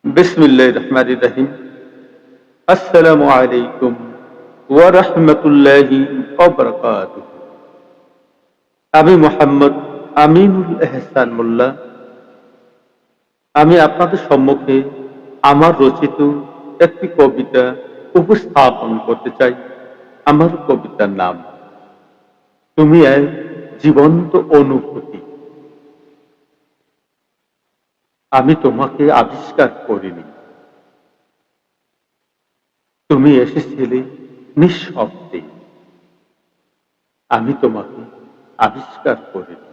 বিসমিল্লাহির রহমানির রহিম। আসসালামু আলাইকুম ওয়া রাহমাতুল্লাহি ওয়া বারাকাতুহু। আমি মোহাম্মদ আমিনুল এহসান মোল্লা। আমি আপনাদের সম্মুখে আমার রচিত একটি কবিতা উপস্থাপন করতে চাই। আমার কবিতার নাম তুমি এক জীবন্ত অনুভূতি। আমি তোমাকে আবিষ্কার করিনি, তুমি এসেছিলে নিঃশব্দে। আমি তোমাকে আবিষ্কার করিনি,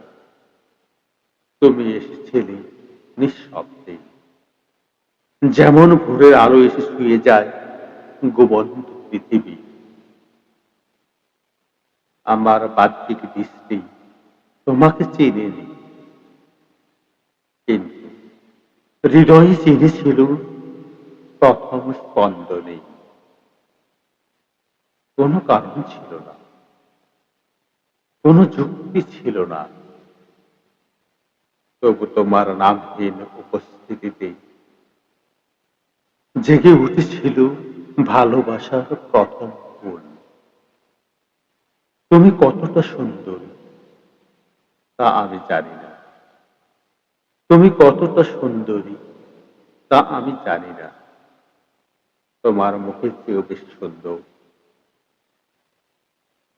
তুমি এসেছিলে নিঃশব্দে। যেমন ভোরের আলো এসে শুয়ে যায় গোবন্ধ পৃথিবী। আমার বাহ্যিক দৃষ্টি তোমাকে চেনেনি, কিন্তু হৃদয় চিনেছিল প্রথম স্পন্দনে। কোনো কারণ ছিল না, কোনো যুক্তি ছিল না, তবু তোমার নামহীন উপস্থিতিতে জেগে উঠেছিল ভালোবাসার প্রথম ফুল। তুমি কতটা সুন্দরী তা আমি জানি না, তুমি কতটা সুন্দরী তা আমি জানি না। তোমার মুখের চেয়েও বেশ সুন্দর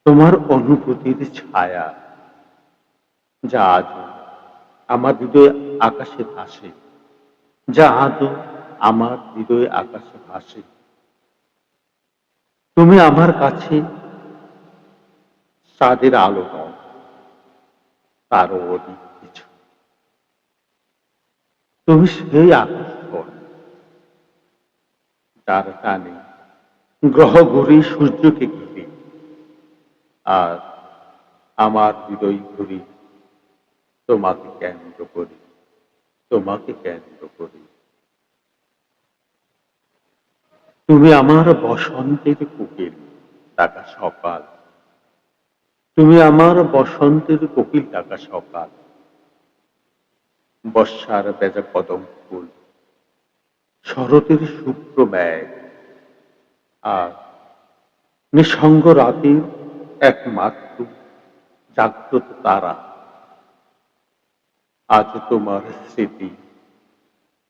তোমার অনুভূতির ছায়া, যা আজও আমার হৃদয়ে আকাশে ভাসে, যা আজও আমার হৃদয়ে আকাশে ভাসে। তুমি আমার কাছে চাঁদের আলো নও, তারও অধিক কিছু। তুমি সেই আকর্ষণ যার টানে গ্রহ ঘুরে সূর্যকে ঘিরে, আর আমার হৃদয় ঘুরে তোমাকে কেন্দ্র করি, তোমাকে কেন্দ্র করি। তুমি আমার বসন্তের কোকিল ডাকা সকাল, তুমি আমার বসন্তের কোকিল ডাকা সকাল। বর্ষার ভেজা কদম ফুল, শরতের শুভ্র মেঘ, আর নিঃসঙ্গ রাতের একমাত্র জাগ্রত তারা। আজ তোমার স্মৃতি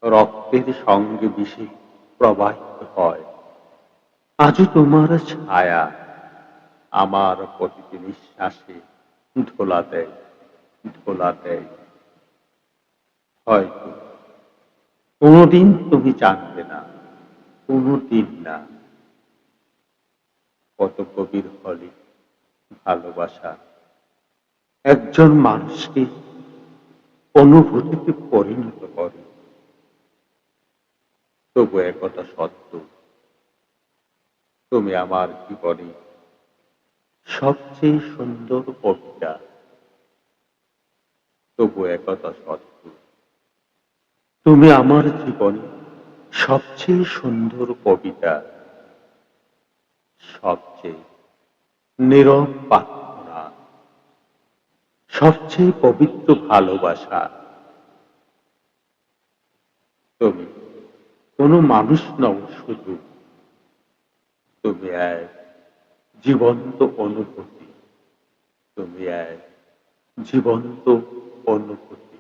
রক্তের সঙ্গে মিশে প্রবাহিত হয়। আজও তোমার ছায়া আমার প্রতিটি নিঃশ্বাসে ধোলা দেয়, ধোলা দেয়। হয়তো কোনোদিন তুমি জানবে না, কোনোদিন না, কত গভীর হলে ভালোবাসা একজন মানুষকে অনুভূতিতে পরিণত করে। তবু একথা সত্য, তুমি আমার জীবনে সবচেয়ে সুন্দর কবিতা। তবু একথা সত্য, তুমি আমার জীবনে সবচেয়ে সুন্দর কবিতা, সবচেয়ে নীরব প্রার্থনা, সবচেয়ে পবিত্র ভালোবাসা। তুমি কোনো মানুষ নও শুধু, তুমি এক জীবন্ত অনুভূতি, তুমি এক জীবন্ত অনুভূতি,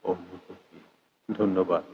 অনুভূতি। ধন্যবাদ।